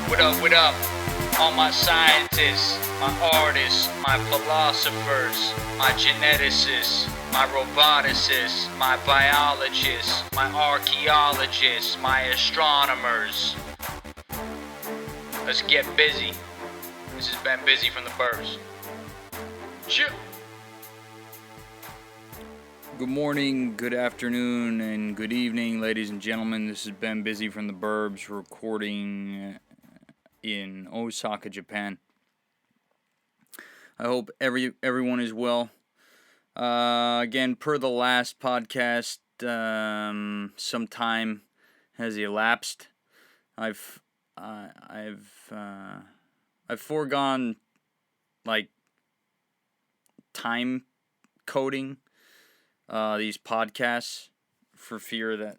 What up, what up? All my scientists, my artists, my philosophers, my geneticists, my roboticists, my biologists, my archaeologists, my astronomers. Let's get busy. This has been Busy from the Burbs. Chip. Good morning, good afternoon, and good evening, ladies and gentlemen. This has been Busy from the Burbs, recording in Osaka, Japan. I hope everyone is well. Again, per the last podcast, some time has elapsed. I've foregone like time coding these podcasts for fear that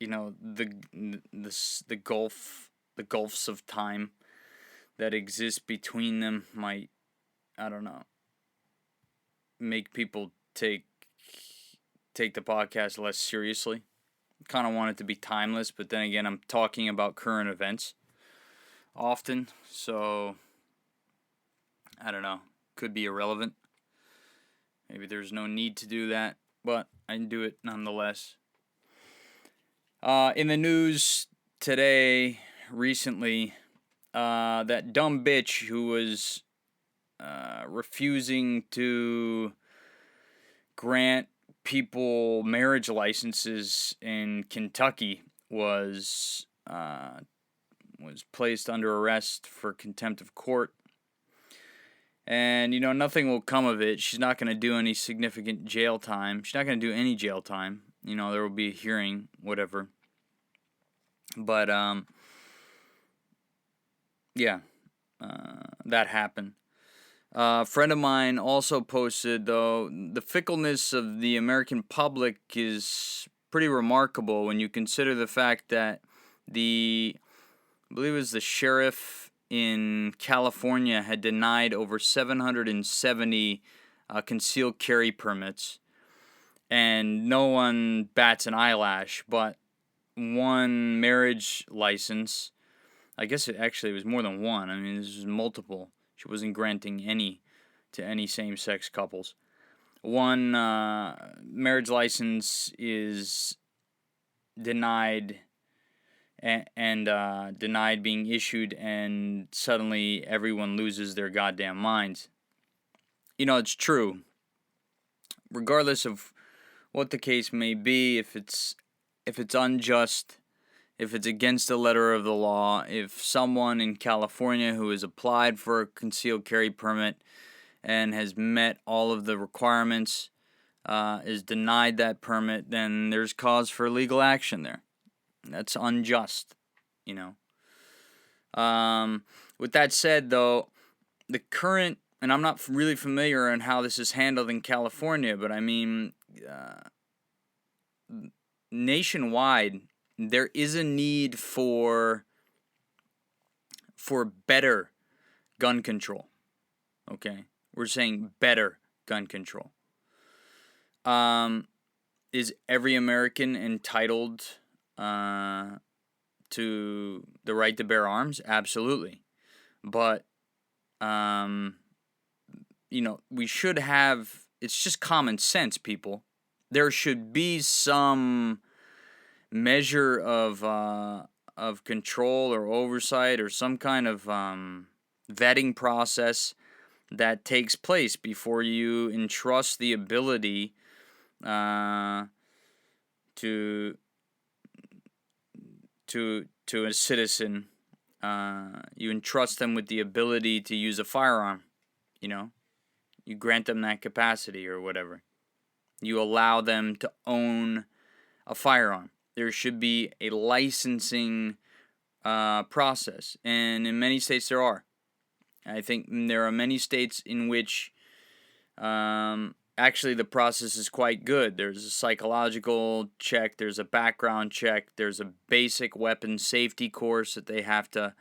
the gulfs of time that exist between them might, I don't know, make people take the podcast less seriously. Kind of want it to be timeless, but then again, I'm talking about current events often, so I don't know, could be irrelevant. Maybe there's no need to do that, but I do it nonetheless. In the news today, recently, that dumb bitch who was refusing to grant people marriage licenses in Kentucky was placed under arrest for contempt of court. And, nothing will come of it. She's not going to do any significant jail time. She's not going to do any jail time. There will be a hearing, whatever. But, that happened. A friend of mine also posted, though, the fickleness of the American public is pretty remarkable when you consider the fact that I believe it was the sheriff in California had denied over 770 concealed carry permits, and no one bats an eyelash, but one marriage license, I guess it was more than one. I mean, this was multiple. She wasn't granting any to any same-sex couples. One marriage license is denied and denied being issued, and suddenly everyone loses their goddamn minds. It's true. Regardless of what the case may be, if it's unjust, if it's against the letter of the law, if someone in California who has applied for a concealed carry permit and has met all of the requirements is denied that permit, then there's cause for legal action there. That's unjust, With that said, though, the current, and I'm not really familiar on how this is handled in California, but I mean, nationwide, there is a need for better gun control. Okay, we're saying better gun control. Is every American entitled to the right to bear arms? Absolutely. But, we should have, it's just common sense, people. There should be some measure of control or oversight or some kind of vetting process that takes place before you entrust the ability to a citizen. You entrust them with the ability to use a firearm. You grant them that capacity or whatever. You allow them to own a firearm. There should be a licensing process, and in many states there are. I think there are many states in which actually the process is quite good. There's a psychological check, there's a background check, there's a basic weapon safety course that they have to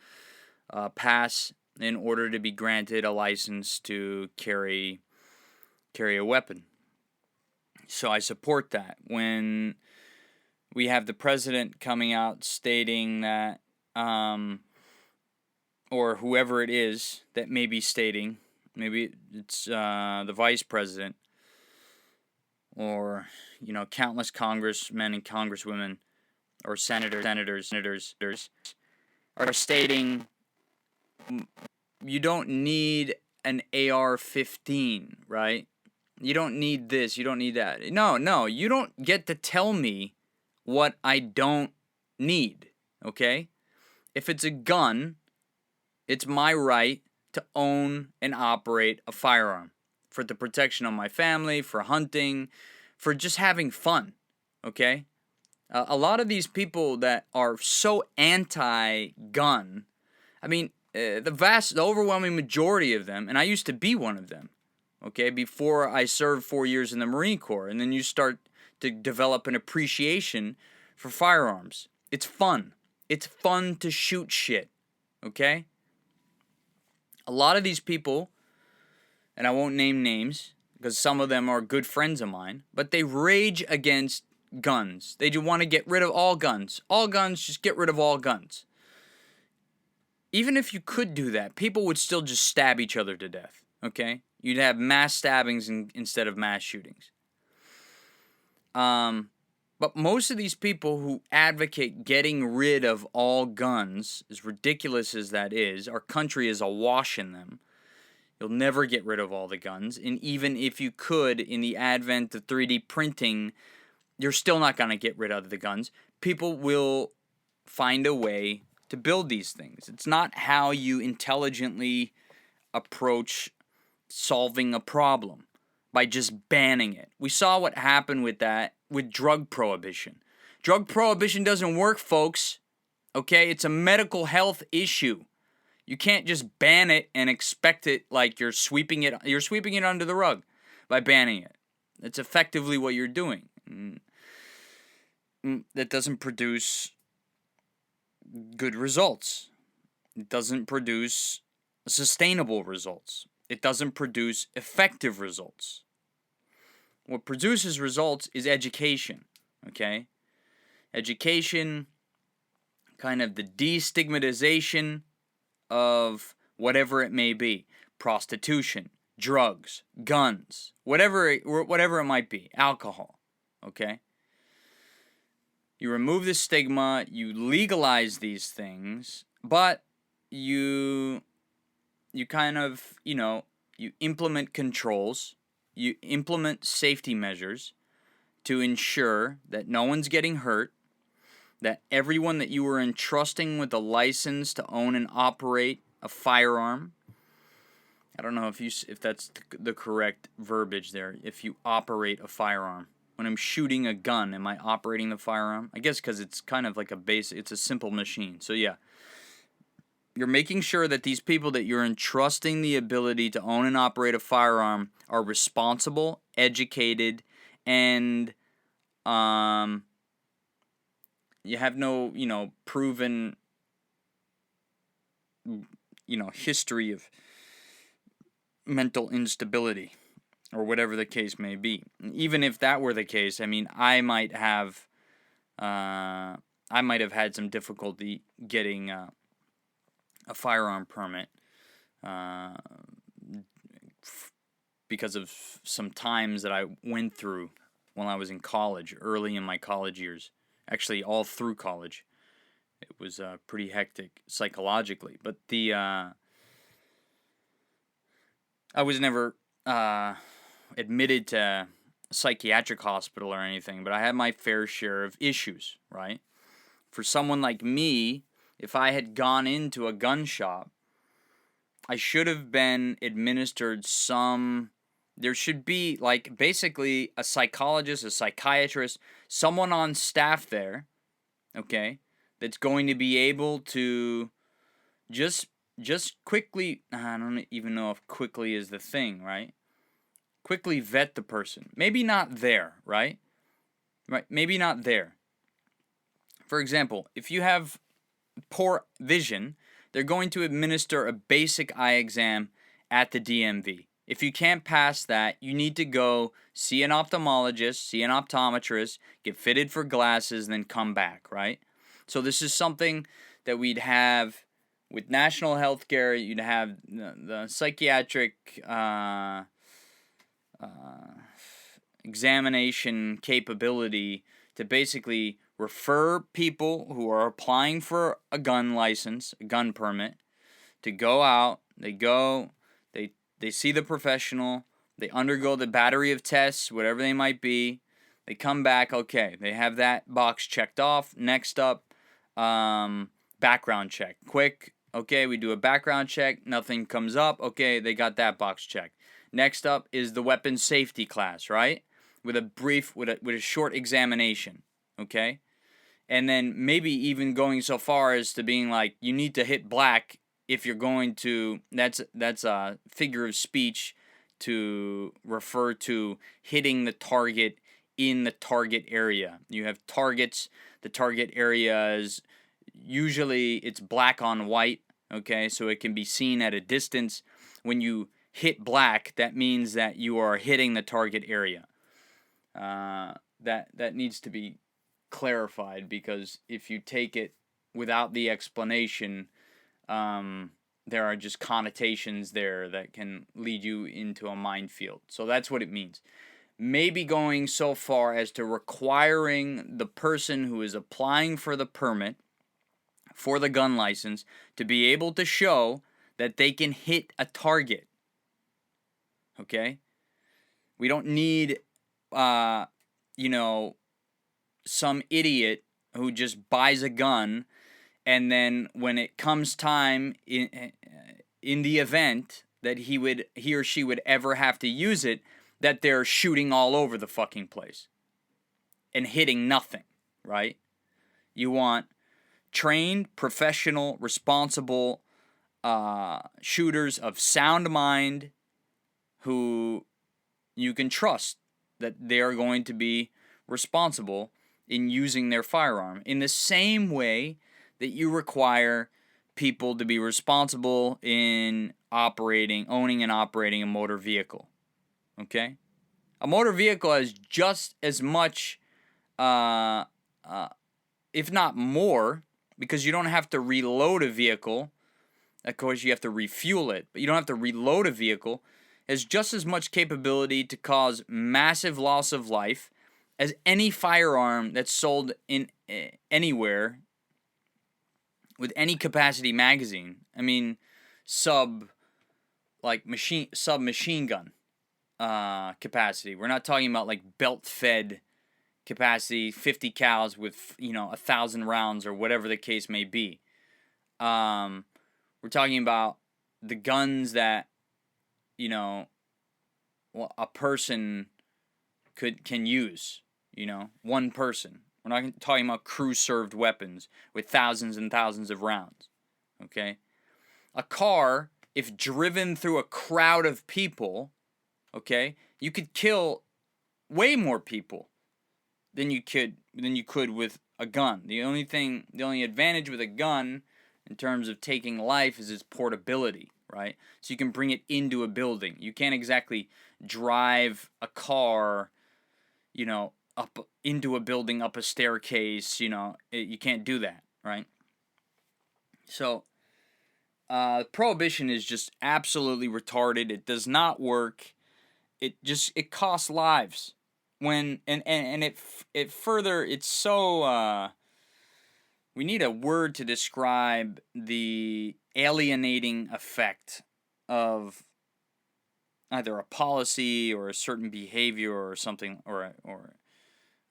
pass in order to be granted a license to carry a weapon. So I support that. When we have the president coming out stating that or whoever it is that may be stating, maybe it's the vice president, or countless congressmen and congresswomen, or senators are stating you don't need an AR-15, right? You don't need this, you don't need that. No, you don't get to tell me what I don't need, okay? If it's a gun, it's my right to own and operate a firearm for the protection of my family, for hunting, for just having fun, okay? A lot of these people that are so anti-gun, I mean, the overwhelming majority of them, and I used to be one of them, okay, before I served 4 years in the Marine Corps, and then you start to develop an appreciation for firearms. It's fun. It's fun to shoot shit, okay? A lot of these people, and I won't name names because some of them are good friends of mine, but they rage against guns. They just want to get rid of all guns. All guns, just get rid of all guns. Even if you could do that, people would still just stab each other to death, okay? You'd have mass stabbings instead of mass shootings. But most of these people who advocate getting rid of all guns, as ridiculous as that is, our country is awash in them. You'll never get rid of all the guns. And even if you could, in the advent of 3D printing, you're still not going to get rid of the guns. People will find a way to build these things. It's not how you intelligently approach solving a problem by just banning it. We saw what happened with that with drug prohibition. Drug prohibition doesn't work, folks. Okay? It's a medical health issue. You can't just ban it and expect it like you're sweeping it under the rug by banning it. That's effectively what you're doing. That doesn't produce good results. It doesn't produce sustainable results. It doesn't produce effective results. What produces results is education, okay? Education, kind of the destigmatization of whatever it may be. Prostitution, drugs, guns, whatever it might be, alcohol, okay? You remove the stigma, you legalize these things, but you kind of, you implement controls, you implement safety measures to ensure that no one's getting hurt, that everyone that you are entrusting with a license to own and operate a firearm, I don't know if that's the correct verbiage there, if you operate a firearm. When I'm shooting a gun, am I operating the firearm? I guess because it's kind of like it's a simple machine. So yeah, you're making sure that these people that you're entrusting the ability to own and operate a firearm are responsible, educated, and you have no, proven, history of mental instability or whatever the case may be. Even if that were the case, I mean, I might have had some difficulty getting a firearm permit because of some times that I went through when I was in college, early in my college years. Actually, all through college. It was pretty hectic psychologically. But I was never admitted to a psychiatric hospital or anything, but I had my fair share of issues, right? For someone like me, if I had gone into a gun shop, I should have been administered there should be basically a psychologist, a psychiatrist, someone on staff there, okay, that's going to be able to just quickly, I don't even know if quickly is the thing, right? Quickly vet the person. Maybe not there, right? Right, maybe not there. For example, if you have poor vision, they're going to administer a basic eye exam at the DMV. If you can't pass that, you need to go see an ophthalmologist, see an optometrist, get fitted for glasses, and then come back, right? So this is something that we'd have with national health care, you'd have the psychiatric examination capability to basically refer people who are applying for a gun license, a gun permit, to go out. They see the professional, they undergo the battery of tests, whatever they might be. They come back, okay, they have that box checked off. Next up, background check. Quick, okay, we do a background check, nothing comes up, okay, they got that box checked. Next up is the weapons safety class, right? With a short examination, okay? And then maybe even going so far as to being like, you need to hit black if you're going to, that's a figure of speech to refer to hitting the target in the target area. You have targets. The target area is usually it's black on white, okay? So it can be seen at a distance. When you hit black, that means that you are hitting the target area. That needs to be clarified, because if you take it without the explanation, there are just connotations there that can lead you into a minefield. So that's what it means. Maybe going so far as to requiring the person who is applying for the permit for the gun license to be able to show that they can hit a target. Okay? We don't need, some idiot who just buys a gun, and then when it comes time in the event that he or she would ever have to use it, that they're shooting all over the fucking place and hitting nothing, right? You want trained, professional, responsible shooters of sound mind who you can trust that they are going to be responsible in using their firearm, in the same way that you require people to be responsible in owning and operating a motor vehicle. Okay? A motor vehicle has just as much, if not more, because you don't have to reload a vehicle. Of course, you have to refuel it, but you don't have to reload a vehicle. Has just as much capability to cause massive loss of life as any firearm that's sold in anywhere with any capacity magazine. I mean, machine gun capacity. We're not talking about like belt fed capacity, 50 cals with 1,000 rounds or whatever the case may be. We're talking about the guns that a person can use. One person. We're not talking about crew-served weapons with thousands and thousands of rounds. Okay? A car, if driven through a crowd of people, okay, you could kill way more people than you could with a gun. The only advantage with a gun in terms of taking life is its portability, right? So you can bring it into a building. You can't exactly drive a car, up into a building, up a staircase, you can't do that, right? So, prohibition is just absolutely retarded. It does not work. It costs lives. It further, it's so, we need a word to describe the alienating effect of either a policy or a certain behavior or something, or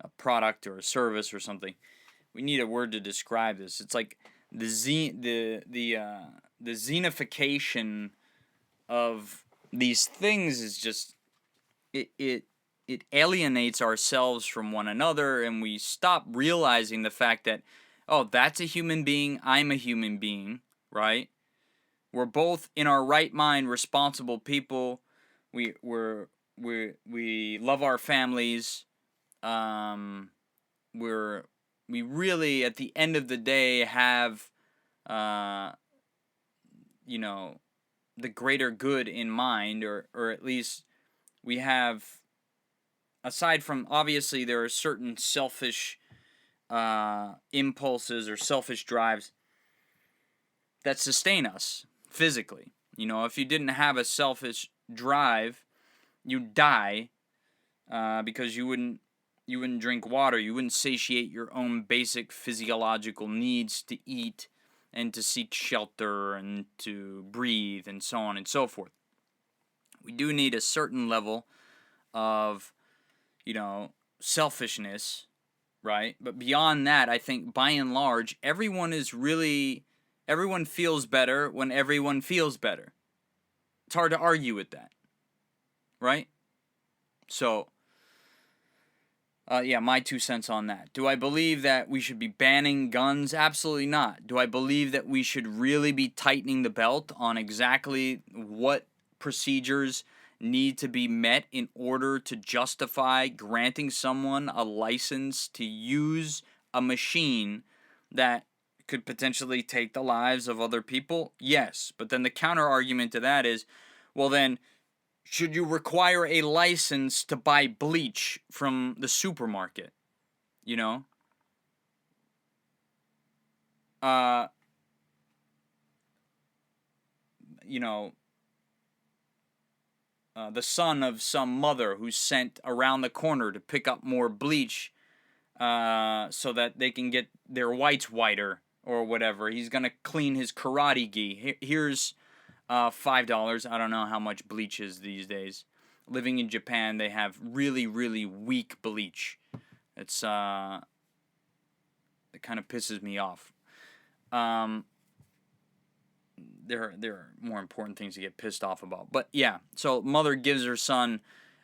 a product or a service or something. We need a word to describe this. It's like the xenification of these things is just it alienates ourselves from one another, and we stop realizing the fact that, oh, that's a human being, I'm a human being, right? We're both in our right mind responsible people. We love our families. We really, at the end of the day, have the greater good in mind, or at least we have, aside from, obviously there are certain selfish impulses or selfish drives that sustain us physically. You know, if you didn't have a selfish drive, you'd die because you wouldn't drink water. You wouldn't satiate your own basic physiological needs to eat and to seek shelter and to breathe and so on and so forth. We do need a certain level of, selfishness, right? But beyond that, I think by and large, everyone feels better when everyone feels better. It's hard to argue with that, right? So, my 2 cents on that. Do I believe that we should be banning guns? Absolutely not. Do I believe that we should really be tightening the belt on exactly what procedures need to be met in order to justify granting someone a license to use a machine that could potentially take the lives of other people? Yes. But then the counter argument to that is, well then, should you require a license to buy bleach from the supermarket? You know? Uh, the son of some mother who's sent around the corner to pick up more bleach so that they can get their whites whiter or whatever. He's going to clean his karate gi. Here's $5. I don't know how much bleach is these days. Living in Japan, they have really, really weak bleach. It kind of pisses me off. There are more important things to get pissed off about. But yeah, so mother gives her son,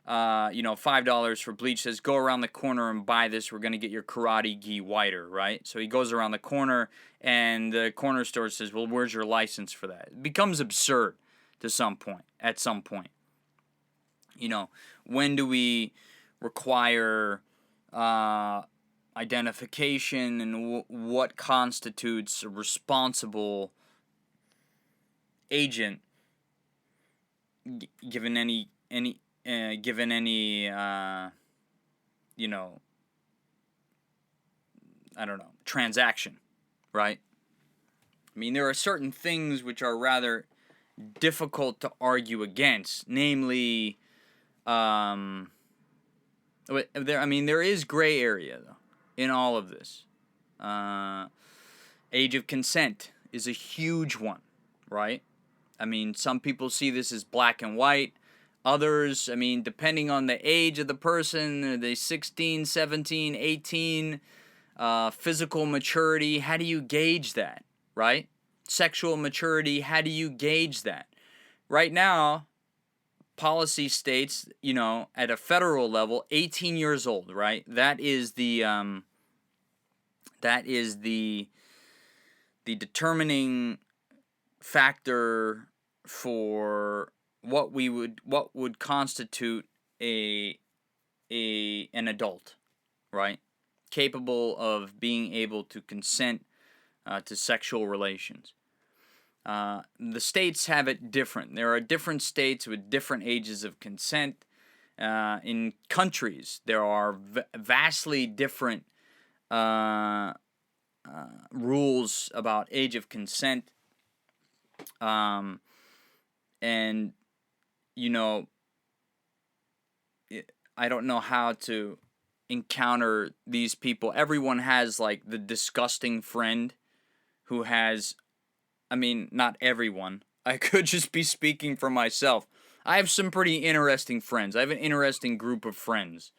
$5 for bleach. Says, go around the corner and buy this. We're gonna get your karate gi whiter, right? So he goes around the corner, and the corner store says, well, where's your license for that? It becomes absurd at some point. When do we require identification, and what constitutes a responsible agent given any transaction, right? I mean, there are certain things which are rather difficult to argue against, namely, there is gray area though in all of this. Age of consent is a huge one, right? I mean, some people see this as black and white. Others, depending on the age of the person, they 16, 17, 18, physical maturity, how do you gauge that, right? Sexual maturity, how do you gauge that? Right now, policy states, at a federal level, 18 years old, right? That is the determining factor for what would constitute an adult, right? Capable of being able to consent to sexual relations. The states have it different. There are different states with different ages of consent. In countries, there are vastly different rules about age of consent. And I don't know how to encounter these people. Everyone has like the disgusting friend who has, not everyone. I could just be speaking for myself. I have some pretty interesting friends. I have an interesting group of friends.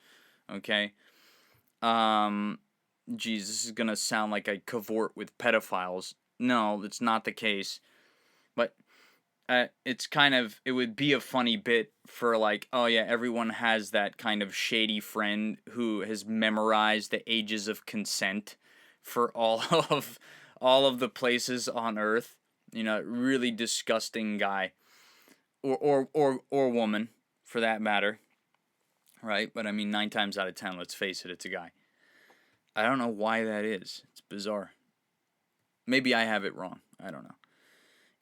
Okay? This is gonna sound like I cavort with pedophiles. No, it's not the case. But it would be a funny bit for like, oh yeah, everyone has that kind of shady friend who has memorized the ages of consent for all of the places on Earth. Really disgusting guy, or woman, for that matter, right? But 9 times out of 10, let's face it, it's a guy. I don't know why that is. It's bizarre. Maybe I have it wrong. I don't know.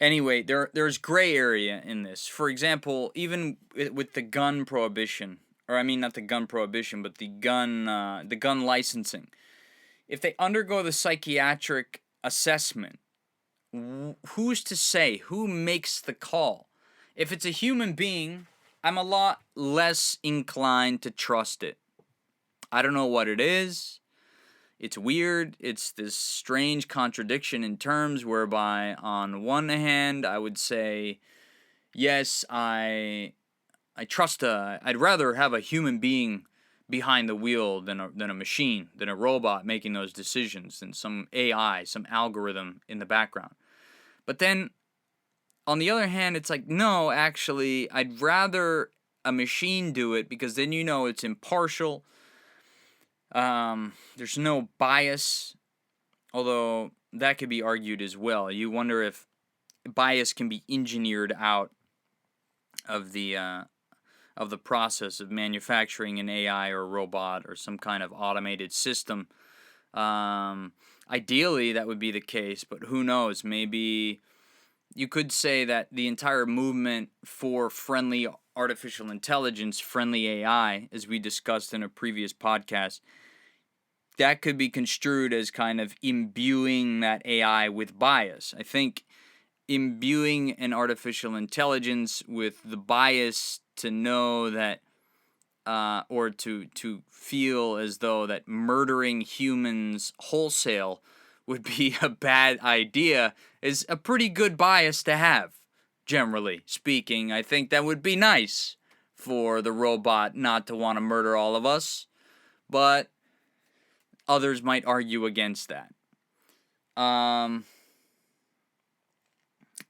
Anyway, there's gray area in this. For example, even with the gun prohibition, or not the gun prohibition, but the gun licensing. If they undergo the psychiatric assessment who's to say? Who makes the call? If it's a human being, I'm a lot less inclined to trust it. I don't know what it is. It's weird. It's this strange contradiction in terms whereby, on one hand, I would say, yes, I trust I'd rather have a human being behind the wheel than a machine, than a robot making those decisions, than some AI, some algorithm in the background. But then, on the other hand, it's like, no, actually, I'd rather a machine do it because then it's impartial. There's no bias, although that could be argued as well. You wonder if bias can be engineered out of the process of manufacturing an AI or a robot or some kind of automated system. Ideally, that would be the case, but who knows? Maybe you could say that the entire movement for friendly artificial intelligence, friendly AI, as we discussed in a previous podcast, that could be construed as kind of imbuing that AI with bias. I think imbuing an artificial intelligence with the bias to know that or to feel as though that murdering humans wholesale would be a bad idea is a pretty good bias to have, generally speaking. I think that would be nice for the robot not to want to murder all of us, but others might argue against that.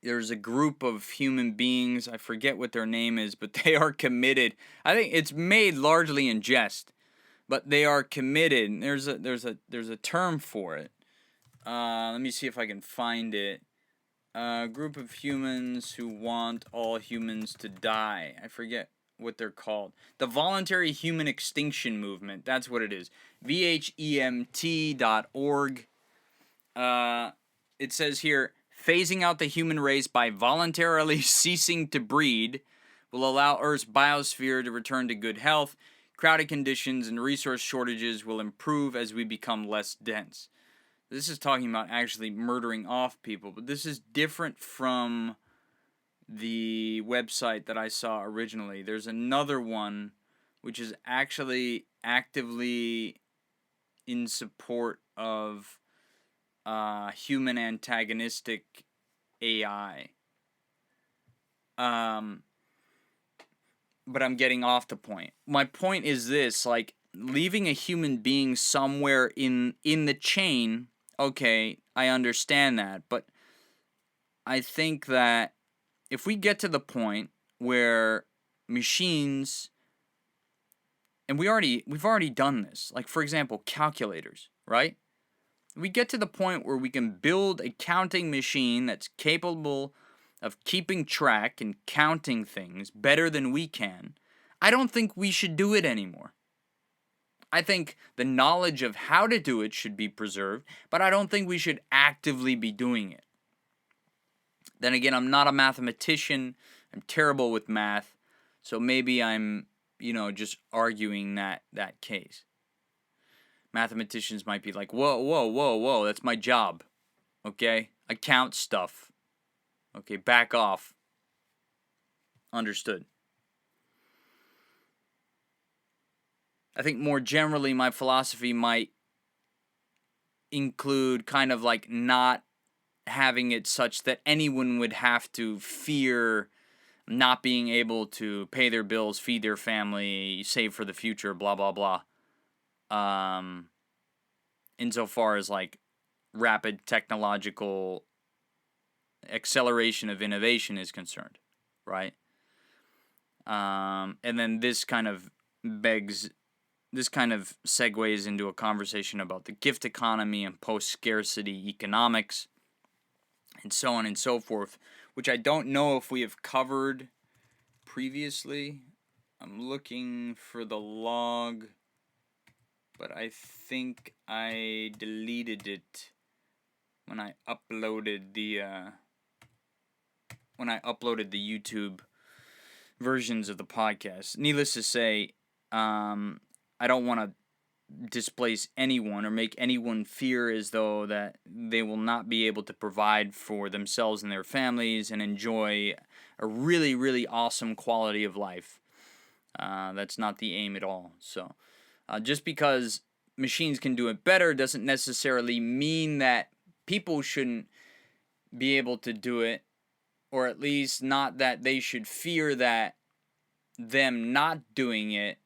There's a group of human beings, I forget what their name is, but they are committed. I think it's made largely in jest, but they are committed. There's a term for it. Let me see if I can find it. A group of humans who want all humans to die. I forget what they're called. The Voluntary Human Extinction Movement. That's what it is. VHEMT.org. It says here, phasing out the human race by voluntarily ceasing to breed will allow Earth's biosphere to return to good health. Crowded conditions and resource shortages will improve as we become less dense. This is talking about actually murdering off people, but this is different from the website that I saw originally. There's another one which is actually actively in support of human antagonistic AI. But I'm getting off the point. My point is this, like, leaving a human being somewhere in the chain, okay, I understand that, but I think that if we get to the point where machines, and we've already done this, like, for example, calculators, right? We get to the point where we can build a counting machine that's capable of keeping track and counting things better than we can, I don't think we should do it anymore. I think the knowledge of how to do it should be preserved, but I don't think we should actively be doing it. Then again, I'm not a mathematician. I'm terrible with math. So maybe I'm, just arguing that case. Mathematicians might be like, whoa, that's my job. Okay? I count stuff. Okay, back off. Understood. I think more generally, my philosophy might include kind of like not having it such that anyone would have to fear not being able to pay their bills, feed their family, save for the future, blah, blah, blah. Insofar as like rapid technological acceleration of innovation is concerned, right? And then this kind of segues into a conversation about the gift economy and post-scarcity economics and so on and so forth, which I don't know if we have covered previously. I'm looking for the log, but I think I deleted it when I uploaded the YouTube versions of the podcast. Needless to say, I don't want to displace anyone or make anyone fear as though that they will not be able to provide for themselves and their families and enjoy a really, really awesome quality of life. That's not the aim at all. So just because machines can do it better doesn't necessarily mean that people shouldn't be able to do it, or at least not that they should fear that them not doing it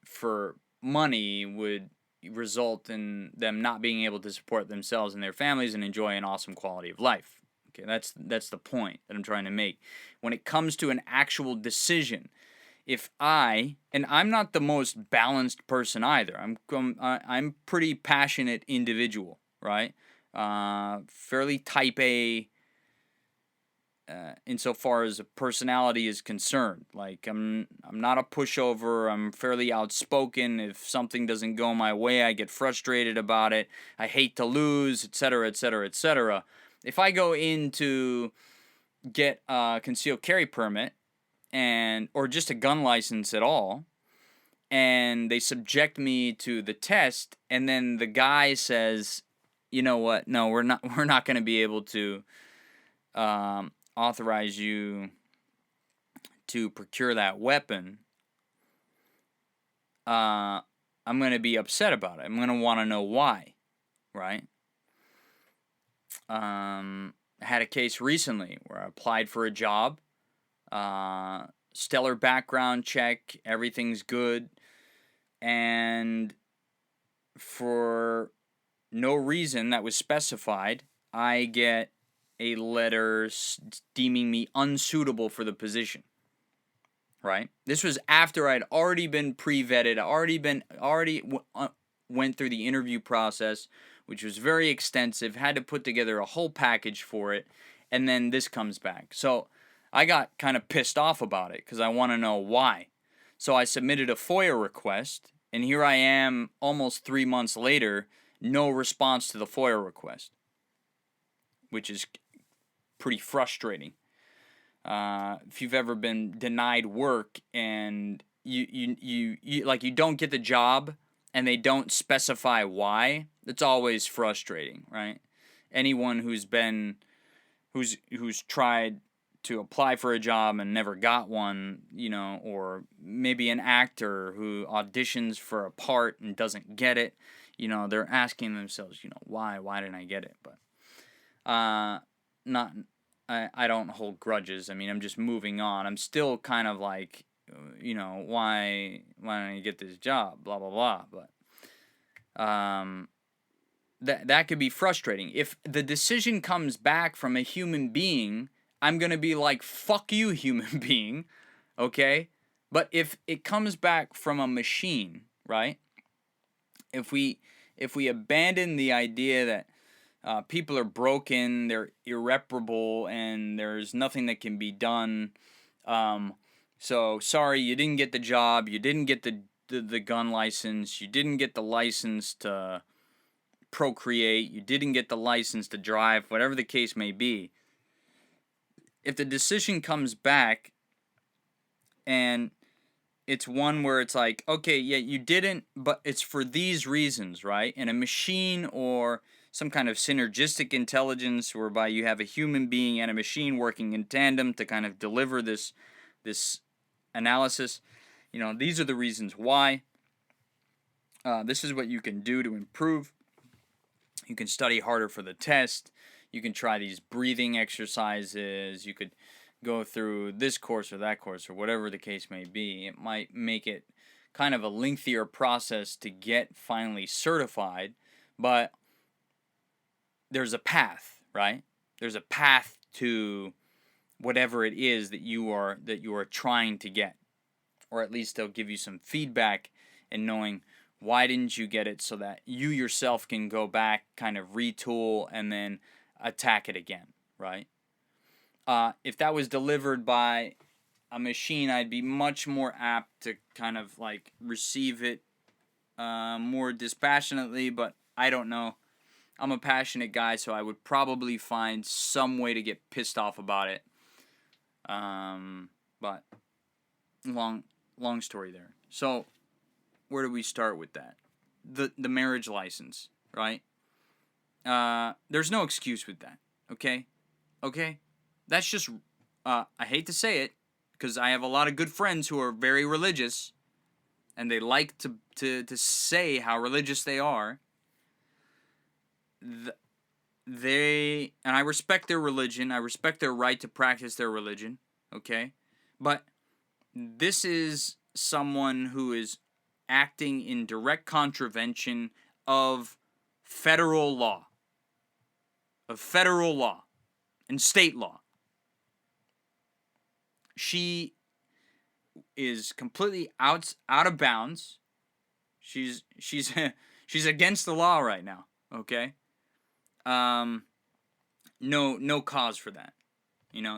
for money would result in them not being able to support themselves and their families and enjoy an awesome quality of life. Okay, that's the point that I'm trying to make. When it comes to an actual decision, if and I'm not the most balanced person either. I'm pretty passionate individual, right? Fairly type A insofar as a personality is concerned. Like I'm not a pushover. I'm fairly outspoken. If something doesn't go my way, I get frustrated about it. I hate to lose, etc., etc., etc. If I go in to get a concealed carry permit or just a gun license at all, and they subject me to the test, and then the guy says, "You know what? No, we're not going to be able to authorize you to procure that weapon." I'm going to be upset about it. I'm going to want to know why, right? I had a case recently where I applied for a job. Stellar background check, everything's good, and for no reason that was specified, I get a letter deeming me unsuitable for the position. Right? This was after I'd already been pre-vetted, went through the interview process, which was very extensive, had to put together a whole package for it, and then this comes back. So I got kind of pissed off about it because I want to know why. So I submitted a FOIA request, and here I am almost 3 months later, no response to the FOIA request, which is pretty frustrating. If you've ever been denied work and you don't get the job and they don't specify why, it's always frustrating, right? Anyone who's tried to apply for a job and never got one, or maybe an actor who auditions for a part and doesn't get it, they're asking themselves, why didn't I get it? But not I don't hold grudges. I mean, I'm just moving on. I'm still kind of like, why don't I get this job? Blah blah blah. But that could be frustrating. If the decision comes back from a human being, I'm gonna be like, fuck you, human being, okay? But if it comes back from a machine, right? If we abandon the idea that people are broken, they're irreparable, and there's nothing that can be done. So sorry, you didn't get the job, you didn't get the gun license, you didn't get the license to procreate, you didn't get the license to drive, whatever the case may be. If the decision comes back and it's one where it's like, okay, yeah, you didn't, but it's for these reasons, right? And a machine or some kind of synergistic intelligence whereby you have a human being and a machine working in tandem to kind of deliver this analysis. These are the reasons why. This is what you can do to improve. You can study harder for the test. You can try these breathing exercises. You could go through this course or that course or whatever the case may be. It might make it kind of a lengthier process to get finally certified, but there's a path, right? There's a path to whatever it is that you are trying to get, or at least they'll give you some feedback in knowing why didn't you get it, so that you yourself can go back, kind of retool, and then attack it again, right? If that was delivered by a machine, I'd be much more apt to kind of like receive it more dispassionately, but I don't know. I'm a passionate guy, so I would probably find some way to get pissed off about it. But long story there. So where do we start with that? the marriage license, right? There's no excuse with that. Okay, that's just. I hate to say it, because I have a lot of good friends who are very religious, and they like to say how religious they are. And I respect their religion. I respect their right to practice their religion. Okay, but this is someone who is acting in direct contravention of federal law, and state law. She is completely out of bounds. She's she's against the law right now. Okay. No cause for that.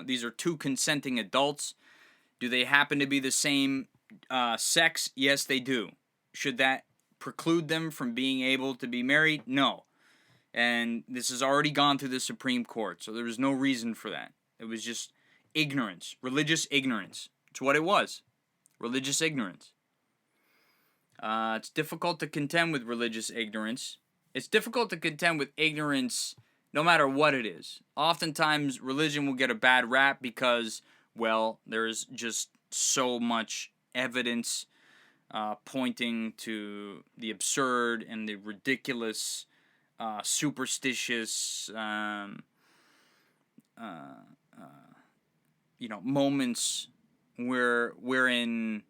These are two consenting adults. Do they happen to be the same sex? Yes, they do. Should that preclude them from being able to be married? No. And this has already gone through the Supreme Court, so there was no reason for that. It was just ignorance, religious ignorance. It's what it was, religious ignorance. It's difficult to contend with religious ignorance. It's difficult to contend with ignorance no matter what it is. Oftentimes, religion will get a bad rap because, well, there's just so much evidence pointing to the absurd and the ridiculous, superstitious, moments wherein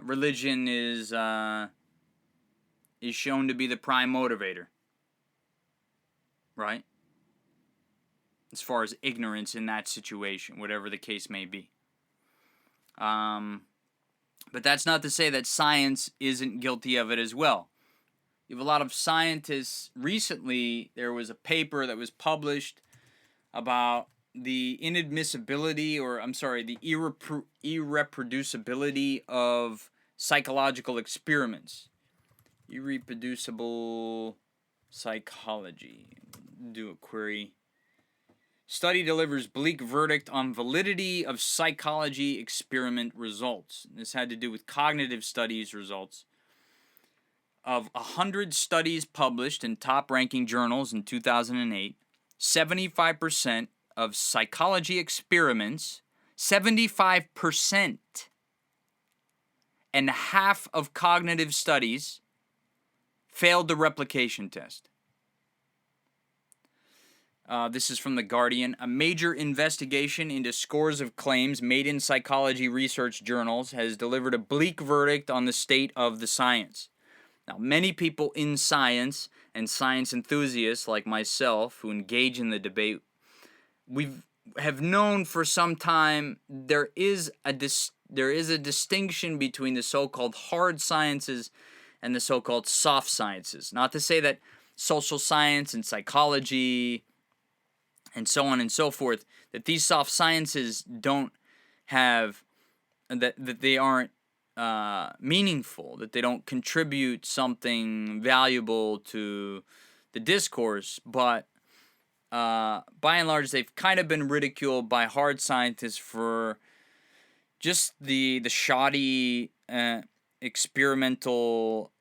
religion is shown to be the prime motivator, right? As far as ignorance in that situation, whatever the case may be. But that's not to say that science isn't guilty of it as well. You have a lot of scientists. Recently, there was a paper that was published about the inadmissibility, the irreproducibility of psychological experiments. Irreproducible psychology. Do a query. Study delivers bleak verdict on validity of psychology experiment results. This had to do with cognitive studies results. Of 100 studies published in top-ranking journals in 2008, 75% of psychology experiments, 75%, and half of cognitive studies failed the replication test. This is from The Guardian. A major investigation into scores of claims made in psychology research journals has delivered a bleak verdict on the state of the science. Now, many people in science and science enthusiasts like myself who engage in the debate, have known for some time there is a distinction between the so-called hard sciences and the so-called soft sciences. Not to say that social science and psychology and so on and so forth, that these soft sciences don't have, that they aren't meaningful, that they don't contribute something valuable to the discourse, but by and large, they've kind of been ridiculed by hard scientists for just the shoddy experimental,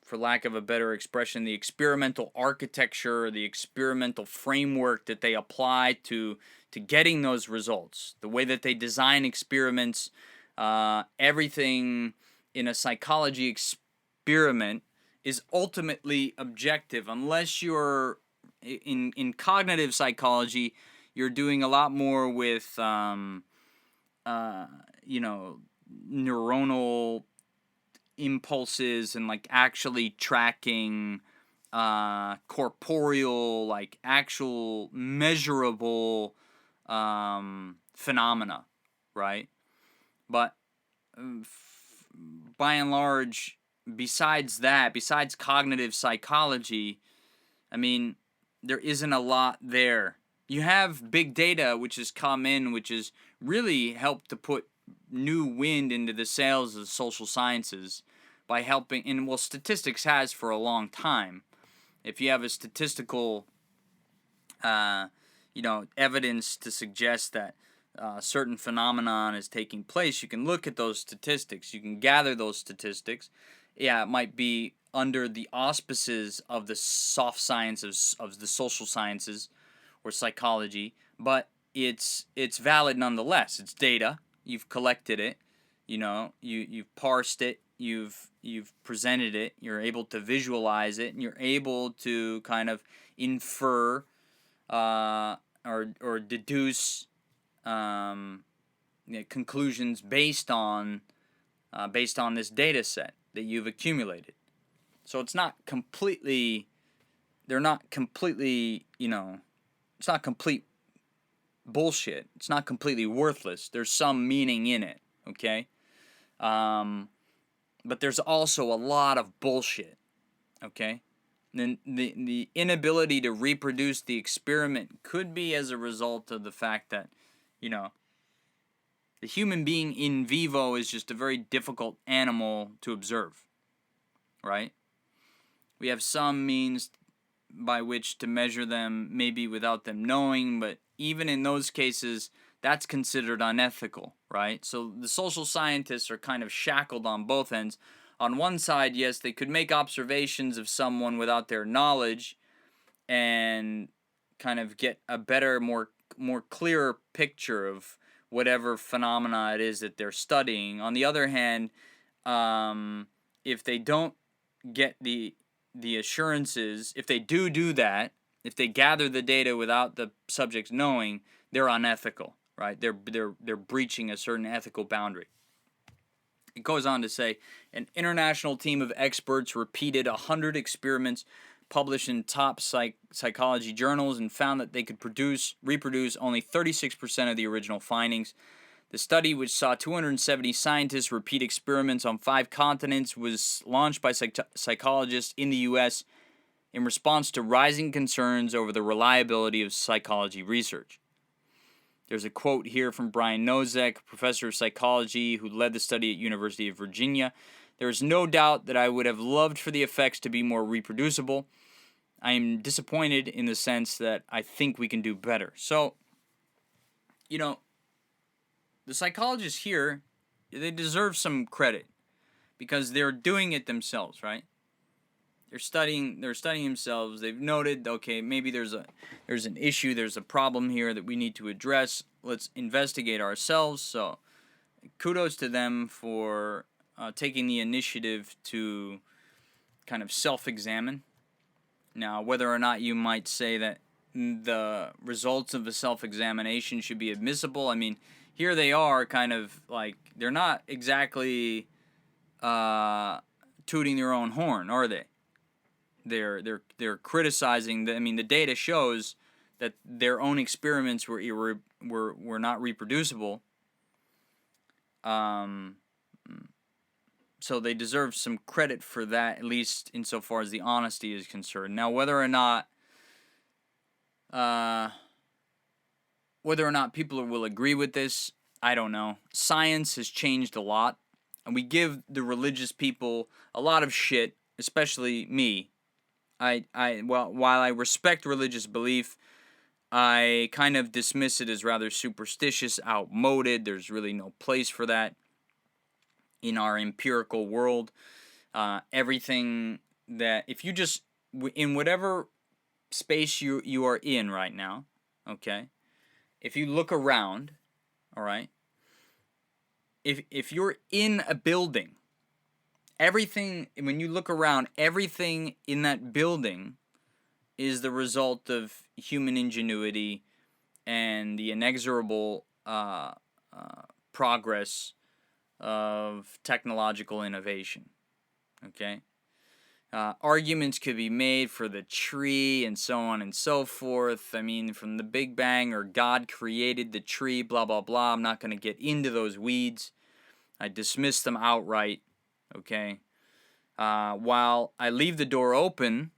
for lack of a better expression, the experimental architecture, the experimental framework that they apply to getting those results, the way that they design experiments, everything in a psychology experiment is ultimately objective. Unless you're in cognitive psychology, you're doing a lot more with neuronal impulses and like actually tracking corporeal, like actual measurable phenomena, right? But by and large, besides cognitive psychology, I mean, there isn't a lot there. You have big data, which has come in, which has really helped to put new wind into the sails of social sciences by helping, and well, statistics has for a long time. If you have a statistical, evidence to suggest that certain phenomenon is taking place, you can look at those statistics. You can gather those statistics. Yeah, it might be under the auspices of the soft sciences, of the social sciences or psychology, but it's valid nonetheless. It's data. You've collected it. You've parsed it. You've presented it. You're able to visualize it, and you're able to kind of infer or deduce conclusions based on this data set that you've accumulated. So it's not completely. They're not completely. It's not complete bullshit. It's not completely worthless. There's some meaning in it. Okay. But there's also a lot of bullshit. Okay. Then the inability to reproduce the experiment could be as a result of the fact that, the human being in vivo is just a very difficult animal to observe, right? We have some means by which to measure them, maybe without them knowing, but even in those cases, that's considered unethical, right? So the social scientists are kind of shackled on both ends. On one side, yes, they could make observations of someone without their knowledge and kind of get a better, more clearer picture of whatever phenomena it is that they're studying. On the other hand, if they don't get the assurances, if they do that, if they gather the data without the subjects knowing, they're unethical, right? They're breaching a certain ethical boundary. It goes on to say, an international team of experts repeated 100 experiments published in top psychology journals and found that they could reproduce only 36% of the original findings. The study, which saw 270 scientists repeat experiments on 5 continents, was launched by psychologists in the U.S. in response to rising concerns over the reliability of psychology research. There's a quote here from Brian Nosek, professor of psychology who led the study at University of Virginia. There is no doubt that I would have loved for the effects to be more reproducible. I am disappointed in the sense that I think we can do better. So, the psychologists here, they deserve some credit because they're doing it themselves, right? They're studying themselves. They've noted, okay, maybe there's an issue, there's a problem here that we need to address. Let's investigate ourselves. So, kudos to them for taking the initiative to kind of self-examine. Now, whether or not you might say that the results of a self-examination should be admissible, I mean, here they are kind of like, they're not exactly tooting their own horn, are they? They're criticizing. The data shows that their own experiments were not reproducible. So they deserve some credit for that, at least insofar as the honesty is concerned. Now, whether or not people will agree with this, I don't know. Science has changed a lot, and we give the religious people a lot of shit, especially me. While I respect religious belief, I kind of dismiss it as rather superstitious, outmoded. There's really no place for that in our empirical world. Everything that, if you just, in whatever space you are in right now, okay, if you look around, all right, if you're in a building, everything, when you look around, everything in that building is the result of human ingenuity and the inexorable progress of technological innovation. Okay? Arguments could be made for the tree and so on and so forth. I mean, from the Big Bang, or God created the tree, blah, blah, blah. I'm not going to get into those weeds. I dismiss them outright. Okay? While I leave the door open,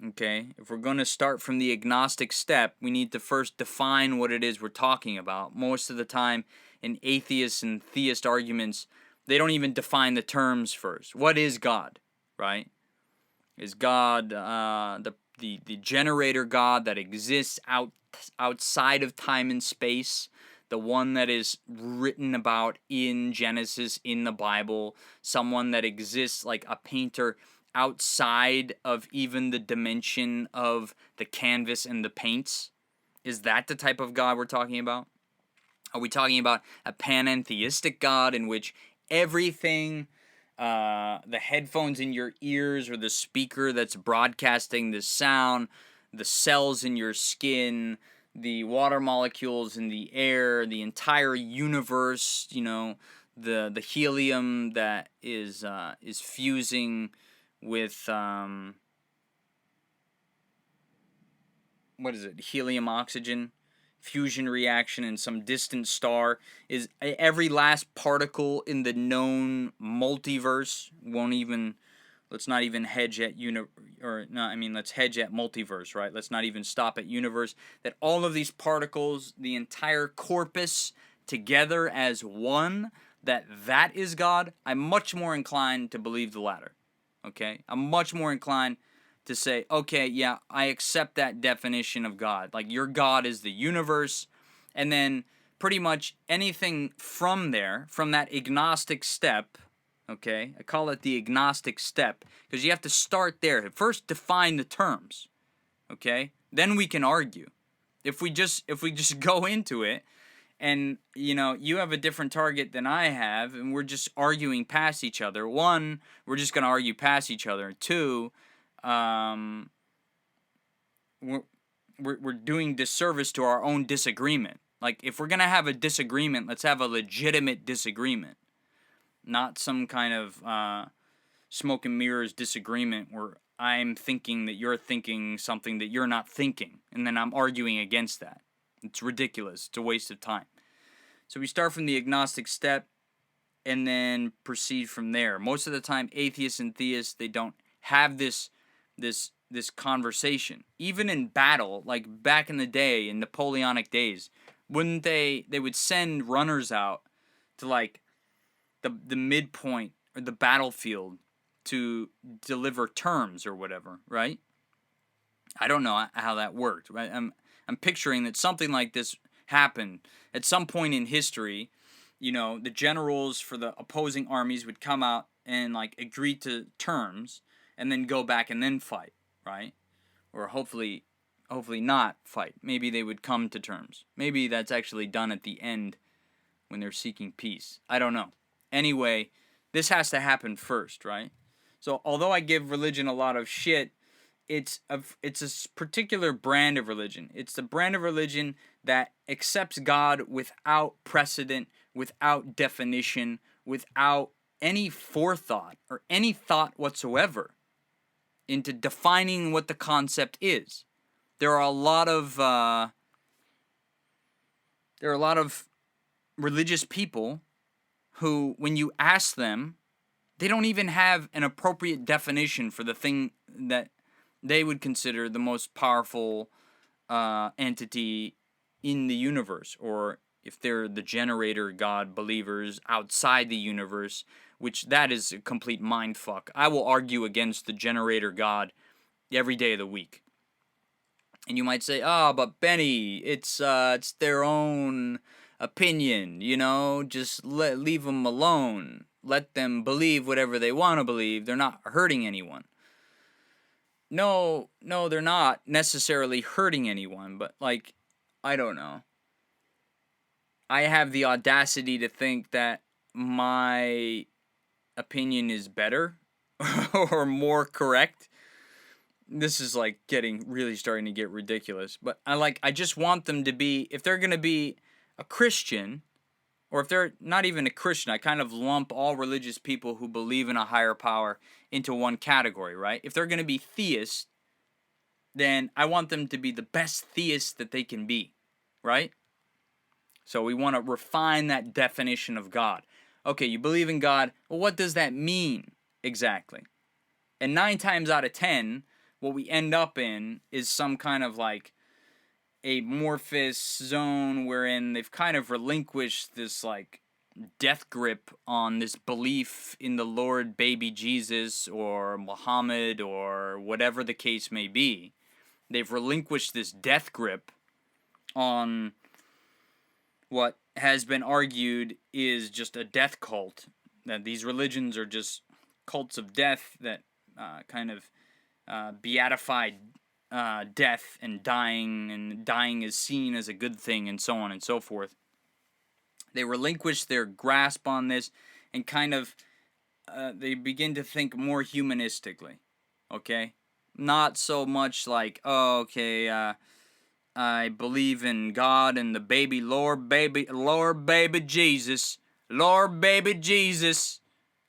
okay, if we're going to start from the agnostic step, we need to first define what it is we're talking about. Most of the time, in atheist and theist arguments, they don't even define the terms first. What is God, right? Is God the generator God that exists outside of time and space, the one that is written about in Genesis, in the Bible, someone that exists like a painter outside of even the dimension of the canvas and the paints? Is that the type of God we're talking about? Are we talking about a panentheistic God in which everything, the headphones in your ears or the speaker that's broadcasting the sound, the cells in your skin, the water molecules in the air, the entire universe, the helium that is fusing with what is it? Helium oxygen fusion reaction in some distant star, is every last particle in the known multiverse. Let's not even hedge at let's hedge at multiverse, right? Let's not even stop at universe. That all of these particles, the entire corpus together as one, that is God. I'm much more inclined to believe the latter. Okay? I'm much more inclined to say, okay, yeah, I accept that definition of God. Like, your God is the universe, and then pretty much anything from there, from that agnostic step, okay? I call it the agnostic step, because you have to start there. First, define the terms, okay? Then we can argue. If we just go into it, and, you have a different target than I have, and we're just arguing past each other. One, we're just going to argue past each other. Two, we're doing disservice to our own disagreement. Like, if we're gonna have a disagreement, let's have a legitimate disagreement, not some kind of smoke and mirrors disagreement where I'm thinking that you're thinking something that you're not thinking, and then I'm arguing against that. It's ridiculous. It's a waste of time. So we start from the agnostic step and then proceed from there. Most of the time, atheists and theists, they don't have this conversation. Even in battle, like back in the day, in Napoleonic days, wouldn't they would send runners out to like the midpoint or the battlefield to deliver terms or whatever, right? I don't know how that worked, right? I'm picturing that something like this happened at some point in history. The generals for the opposing armies would come out and like agree to terms and then go back and then fight, right? Or hopefully not fight. Maybe they would come to terms. Maybe that's actually done at the end when they're seeking peace. I don't know. Anyway, this has to happen first, right? So although I give religion a lot of shit, it's a particular brand of religion. It's the brand of religion that accepts God without precedent, without definition, without any forethought or any thought whatsoever into defining what the concept is. There are a lot of religious people who, when you ask them, they don't even have an appropriate definition for the thing that they would consider the most powerful entity in the universe, or if they're the generator God believers outside the universe, which that is a complete mindfuck. I will argue against the generator God every day of the week. And you might say, but Benny, it's their own opinion, just leave them alone. Let them believe whatever they want to believe. They're not hurting anyone. No, they're not necessarily hurting anyone, but like, I don't know. I have the audacity to think that my opinion is better or more correct. This is like starting to get ridiculous. But I just want them to be, if they're going to be a Christian, or if they're not even a Christian, I kind of lump all religious people who believe in a higher power into one category, right? If they're going to be theists, then I want them to be the best theists that they can be, right? So we want to refine that definition of God. Okay, you believe in God. Well, what does that mean exactly? And 9 times out of 10, what we end up in is some kind of like amorphous zone wherein they've kind of relinquished this like death grip on this belief in the Lord baby Jesus or Muhammad or whatever the case may be. They've relinquished this death grip on what has been argued is just a death cult. That these religions are just cults of death that kind of beatified death and dying is seen as a good thing, and so on and so forth. They relinquish their grasp on this and kind of they begin to think more humanistically. Okay, not so much like, oh, okay, I believe in God and the baby, Lord baby Jesus, Lord baby Jesus.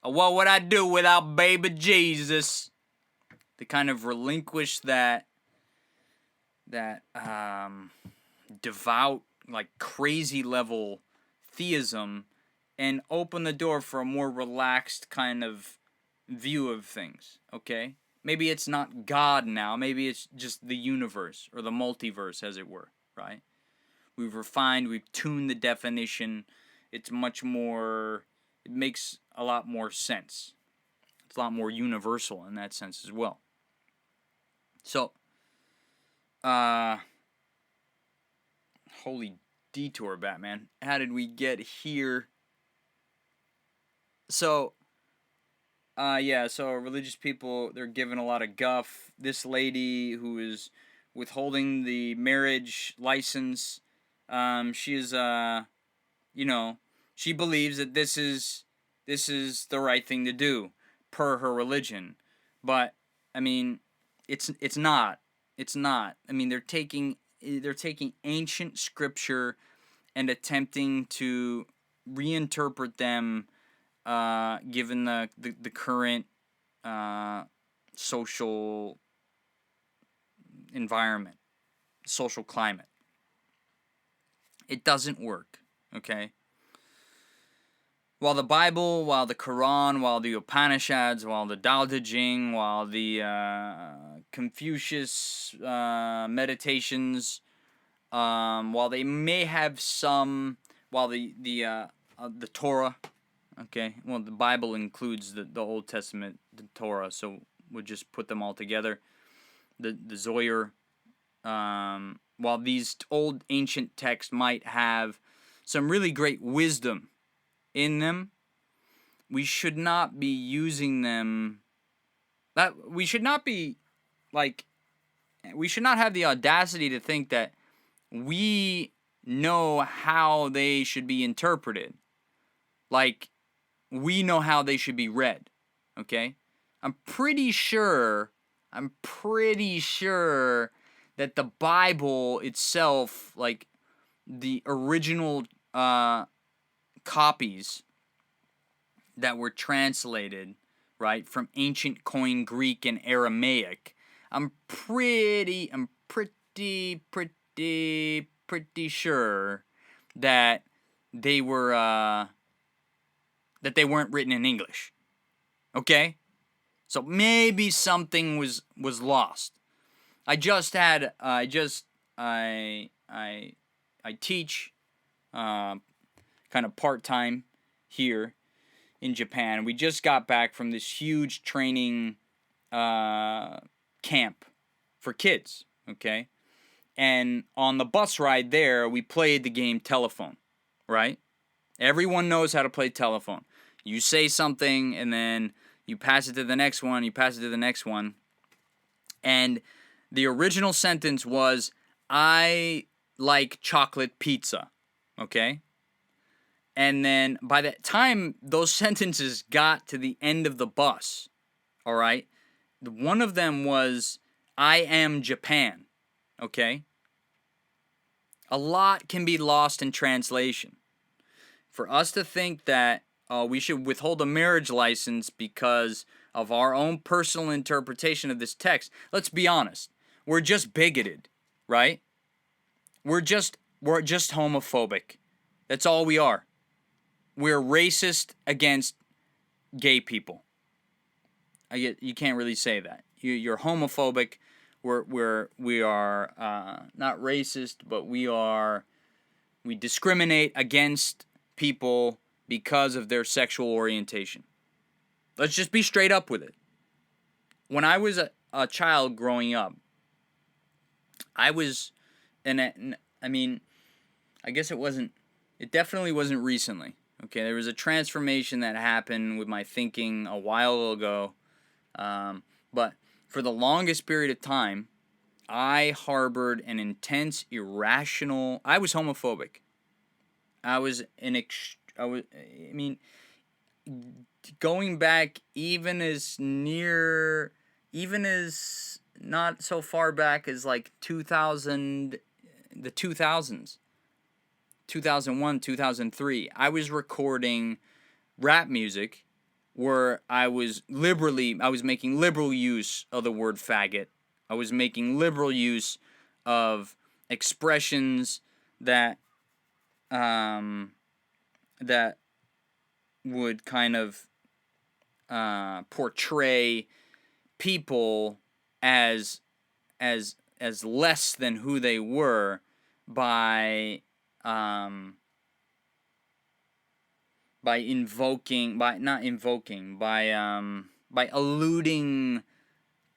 What would I do without baby Jesus? They kind of relinquish that devout, like crazy level theism, and open the door for a more relaxed kind of view of things. Okay, maybe it's not God now. Maybe it's just the universe or the multiverse, as it were. Right? We've refined. We've tuned the definition. It's much more. It makes a lot more sense. It's a lot more universal in that sense as well. So, holy detour, Batman. How did we get here? So, so religious people, they're given a lot of guff. This lady who is withholding the marriage license, she is, she believes that this is the right thing to do per her religion. But, I mean, it's not. It's not. I mean, they're taking ancient scripture and attempting to reinterpret them given the current social environment, social climate. It doesn't work, okay? While the Bible, while the Quran, while the Upanishads, while the Tao Te Ching, while the Confucius meditations, while they may have some, while the Torah, okay, well, the Bible includes the Old Testament, the Torah, so we'll just put them all together. The Zohar, while these old ancient texts might have some really great wisdom in them, we should not be using them. We should not have the audacity to think that we know how they should be interpreted. Like, we know how they should be read. Okay? I'm pretty sure that the Bible itself, like the original copies that were translated, right, from ancient Koine Greek and Aramaic, I'm pretty sure that they were that they weren't written in English. Okay? So maybe something was lost. I teach kind of part-time here in Japan. We just got back from this huge training camp for kids, okay? And on the bus ride there, we played the game telephone, right? Everyone knows how to play telephone. You say something, and then you pass it to the next one, you pass it to the next one. And the original sentence was, I like chocolate pizza, okay? And then by the time those sentences got to the end of the bus, all right, one of them was, I am Japan, okay? A lot can be lost in translation. For us to think that we should withhold a marriage license because of our own personal interpretation of this text, let's be honest. We're just bigoted, right? We're just homophobic. That's all we are. We're racist against gay people. You can't really say that. You're homophobic. We are not racist, but we discriminate against people because of their sexual orientation. Let's just be straight up with it. When I was a child growing up, I was, I guess it wasn't It definitely wasn't recently. Okay, there was a transformation that happened with my thinking a while ago, but for the longest period of time, I harbored an intense, irrational. I was homophobic. I was an ex. I was. I mean, going back even as not so far back as like 2000, the 2000s, 2001, 2003. I was recording rap music where I was making liberal use of the word faggot. I was making liberal use of expressions that that would kind of portray people as less than who they were by invoking by not invoking by alluding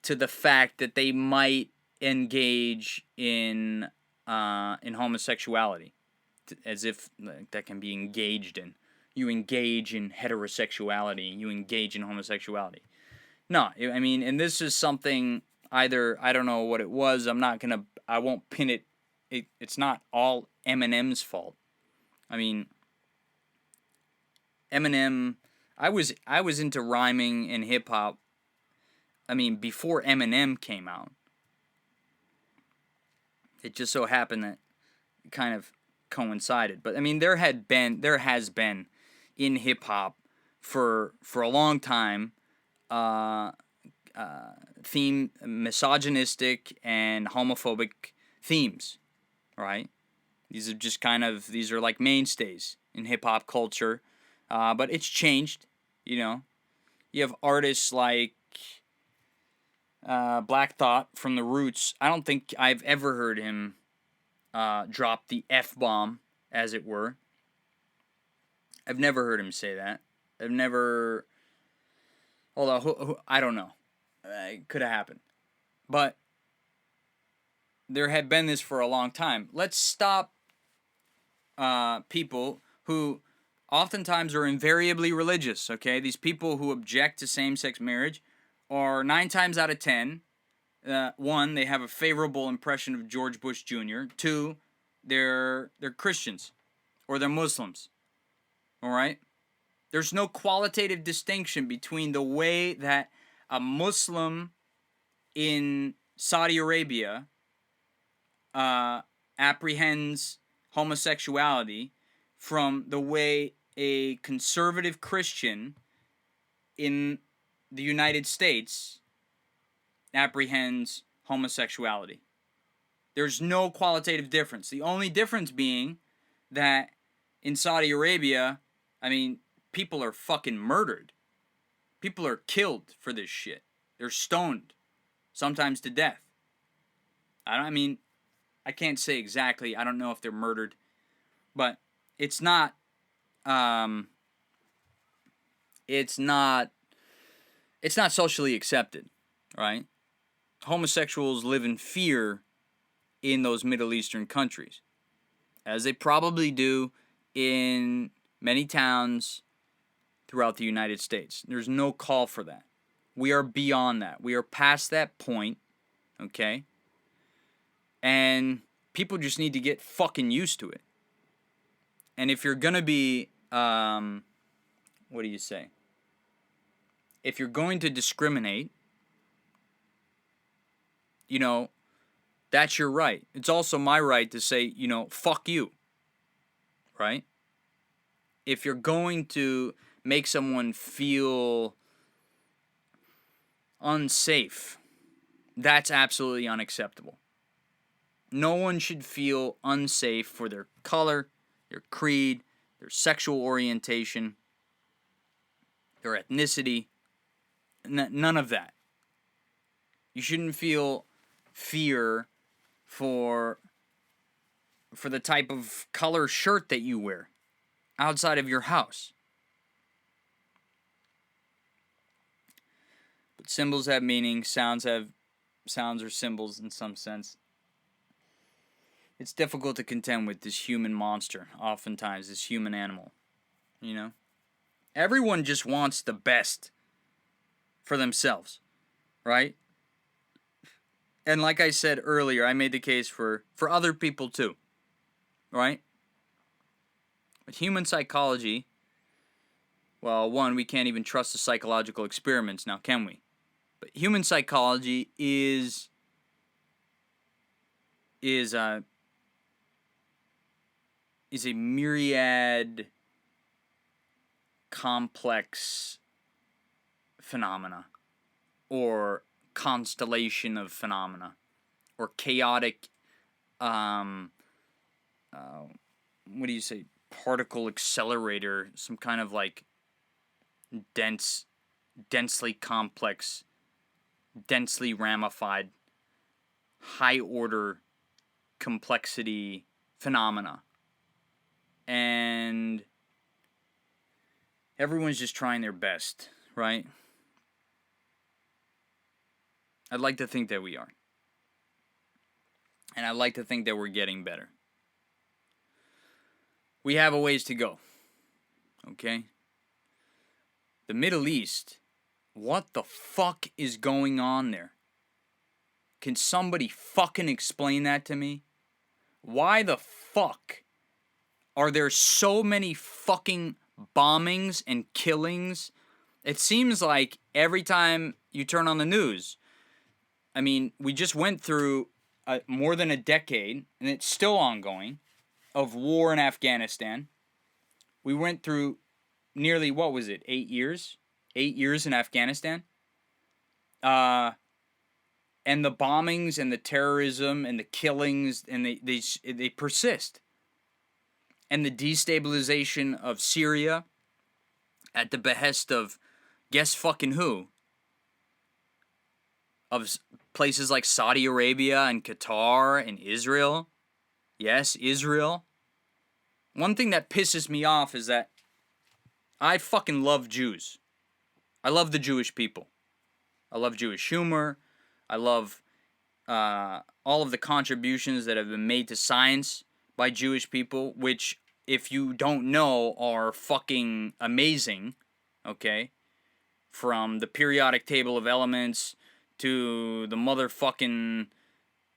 to the fact that they might engage in homosexuality, as if that can be engaged in. You engage in heterosexuality, you engage in homosexuality. No, I mean, and this is something either I don't know what it was. I won't pin it. It's not all Eminem's fault. I mean, Eminem. I was into rhyming and hip hop. I mean, before Eminem came out. It just so happened that it kind of coincided. But I mean, there has been in hip hop for a long time theme misogynistic and homophobic themes, right? These are like mainstays in hip hop culture, but it's changed. You know, you have artists like Black Thought from The Roots. I don't think I've ever heard him drop the F bomb, as it were. I've never heard him say that. I've never. Although I don't know, it could have happened, but there had been this for a long time. Let's stop people who oftentimes are invariably religious. Okay, these people who object to same-sex marriage are 9 times out of 10. One, they have a favorable impression of George Bush Jr. Two, they're Christians or they're Muslims. All right. There's no qualitative distinction between the way that a Muslim in Saudi Arabia apprehends homosexuality from the way a conservative Christian in the United States apprehends homosexuality. There's no qualitative difference. The only difference being that in Saudi Arabia, I mean, people are fucking murdered. People are killed for this shit. They're stoned, sometimes to death. I can't say exactly. I don't know if they're murdered, but it's not. It's not. It's not socially accepted, right? Homosexuals live in fear in those Middle Eastern countries, as they probably do in many towns throughout the United States. There's no call for that. We are beyond that. We are past that point, okay? And people just need to get fucking used to it. And if you're gonna be, what do you say? If you're going to discriminate, you know, that's your right. It's also my right to say, you know, fuck you, right? If you're going to make someone feel unsafe, that's absolutely unacceptable. No one should feel unsafe for their color, their creed, their sexual orientation, their ethnicity, none of that. You shouldn't feel fear for the type of color shirt that you wear outside of your house. But symbols have meaning, sounds are symbols in some sense. it's difficult to contend with this human monster, oftentimes, this human animal. You know? Everyone just wants the best for themselves, right? And like I said earlier, I made the case for other people too, right? But human psychology, well, one, we can't even trust the psychological experiments now, can we? But human psychology is a myriad complex phenomena, or constellation of phenomena, or chaotic what do you say, particle accelerator, some kind of like densely complex, densely ramified, high order complexity phenomena. And everyone's just trying their best, right? I'd like to think that we are. And I'd like to think that we're getting better. We have a ways to go. Okay? The Middle East, what the fuck is going on there? Can somebody fucking explain that to me? Why the fuck are there so many fucking bombings and killings? It seems like every time you turn on the news, I mean, we just went through more than a decade, and it's still ongoing, of war in Afghanistan. We went through nearly, 8 years? 8 years in Afghanistan. And the bombings and the terrorism and the killings, and they persist. And the destabilization of Syria at the behest of guess fucking who? Of places like Saudi Arabia and Qatar and Israel. Yes, Israel. One thing that pisses me off is that I fucking love Jews. I love the Jewish people. I love Jewish humor. I love all of the contributions that have been made to science by Jewish people, which, if you don't know, are fucking amazing, okay? From the periodic table of elements to the motherfucking,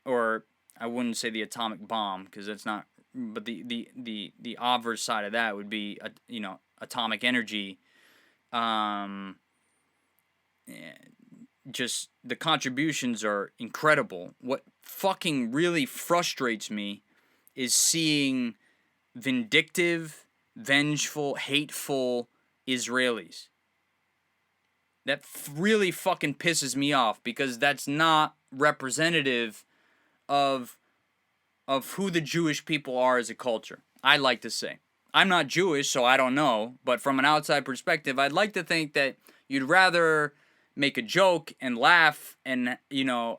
or I wouldn't say the atomic bomb, because that's not, but the obverse side of that would be, atomic energy. Just the contributions are incredible. What fucking really frustrates me is seeing vindictive, vengeful, hateful Israelis. That really fucking pisses me off, because that's not representative of who the Jewish people are as a culture. I like to say. I'm not Jewish, so I don't know, but from an outside perspective, I'd like to think that you'd rather make a joke and laugh and,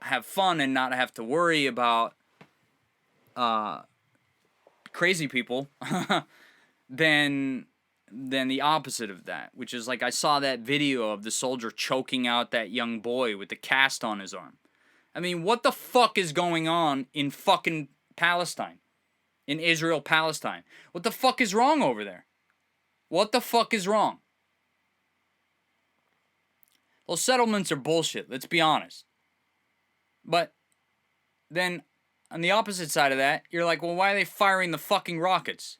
have fun and not have to worry about crazy people than the opposite of that, which is like I saw that video of the soldier choking out that young boy with the cast on his arm. I mean, what the fuck is going on in fucking Palestine? In Israel, Palestine. What the fuck is wrong over there? What the fuck is wrong? Those settlements are bullshit, let's be honest. But then, on the opposite side of that, you're like, well, why are they firing the fucking rockets?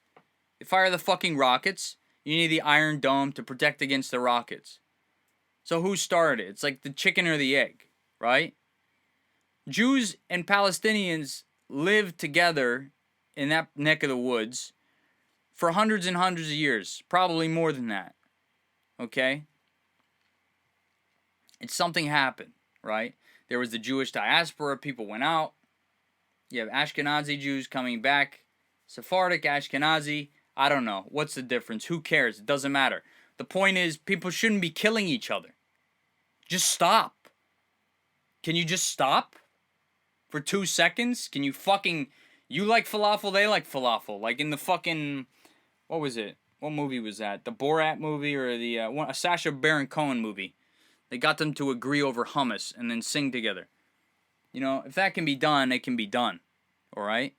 They fire the fucking rockets, you need the Iron Dome to protect against the rockets. So who started it? It's like the chicken or the egg, right? Jews and Palestinians lived together in that neck of the woods for hundreds and hundreds of years, probably more than that. Okay? And something happened, right? There was the Jewish diaspora, people went out. You have Ashkenazi Jews coming back, Sephardic, Ashkenazi, I don't know. What's the difference? Who cares? It doesn't matter. The point is, people shouldn't be killing each other. Just stop. Can you just stop? For 2 seconds? Can you fucking... You like falafel, they like falafel. Like in the fucking... What was it? What movie was that? The Borat movie or the... a Sacha Baron Cohen movie. They got them to agree over hummus and then sing together. If that can be done, it can be done. Alright?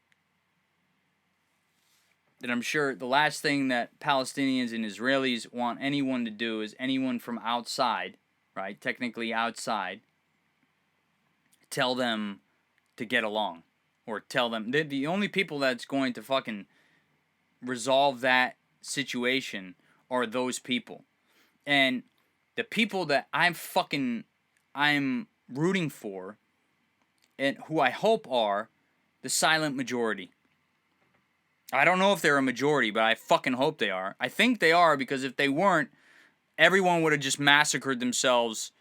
that I'm sure the last thing that Palestinians and Israelis want anyone to do is anyone from outside, right, technically outside, tell them to get along. Or tell them, the only people that's going to fucking resolve that situation are those people. And the people that I'm rooting for, and who I hope are the silent majority. I don't know if they're a majority, but I fucking hope they are. I think they are, because if they weren't, everyone would have just massacred themselves.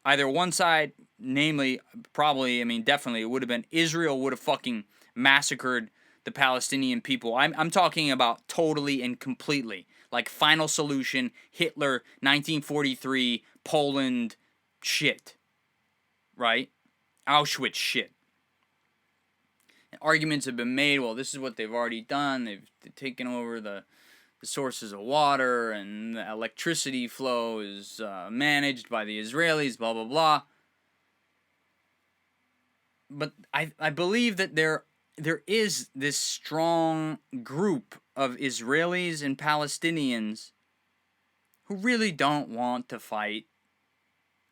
Either one side, namely, probably, I mean, definitely, it would have been Israel would have fucking massacred the Palestinian people. I'm talking about totally and completely. Like Final Solution, Hitler, 1943, Poland shit. Right? Auschwitz shit. And arguments have been made, well, this is what they've already done. They've taken over the sources of water, and the electricity flow is managed by the Israelis, blah, blah, blah. But I believe that there is this strong group of Israelis and Palestinians who really don't want to fight,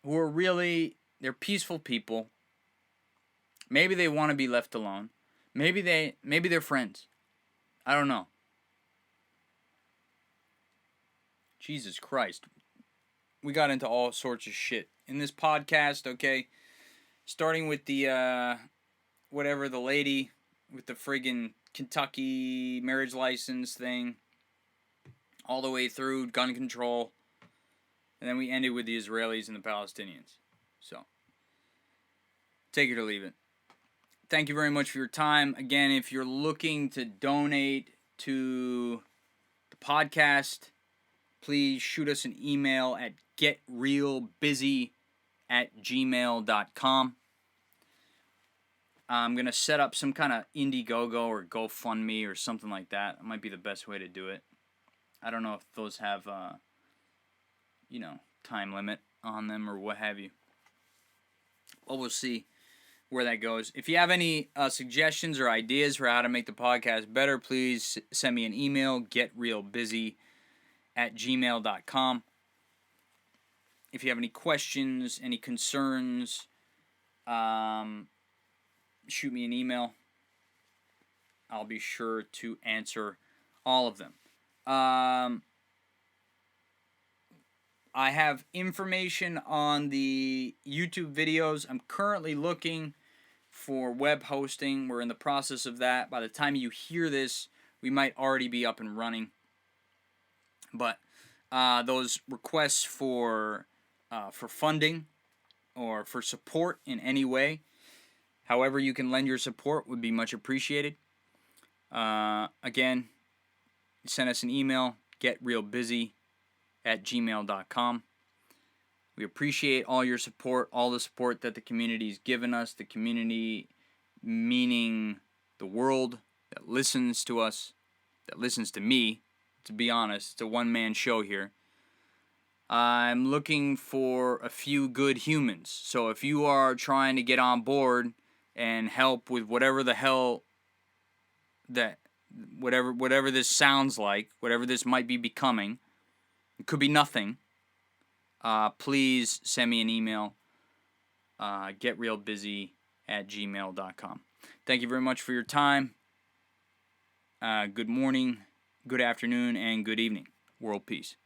who are really, they're peaceful people. Maybe they want to be left alone. Maybe they're friends. I don't know. Jesus Christ. We got into all sorts of shit in this podcast, okay? Starting with the, whatever, the lady with the friggin' Kentucky marriage license thing, all the way through gun control, and then we ended with the Israelis and the Palestinians. So, take it or leave it. Thank you very much for your time. Again, if you're looking to donate to the podcast, please shoot us an email at getrealbusy@gmail.com. I'm going to set up some kind of Indiegogo or GoFundMe or something like that. It might be the best way to do it. I don't know if those have, time limit on them or what have you. Well, we'll see where that goes. If you have any suggestions or ideas for how to make the podcast better, please send me an email, getrealbusy@gmail.com. If you have any questions, any concerns, shoot me an email. I'll be sure to answer all of them. I have information on the YouTube videos. I'm currently looking for web hosting. We're in the process of that. By the time you hear this, we might already be up and running. But those requests for funding or for support in any way, however you can lend your support, would be much appreciated. Again, send us an email, getrealbusy@gmail.com. We appreciate all your support, all the support that the community's given us, the community meaning the world that listens to us, that listens to me. To be honest, it's a one-man show here. I'm looking for a few good humans. So if you are trying to get on board and help with whatever the hell that, whatever this sounds like, whatever this might be becoming, it could be nothing. Please send me an email, getrealbusy@gmail.com. Thank you very much for your time. Good morning, good afternoon, and good evening. World peace.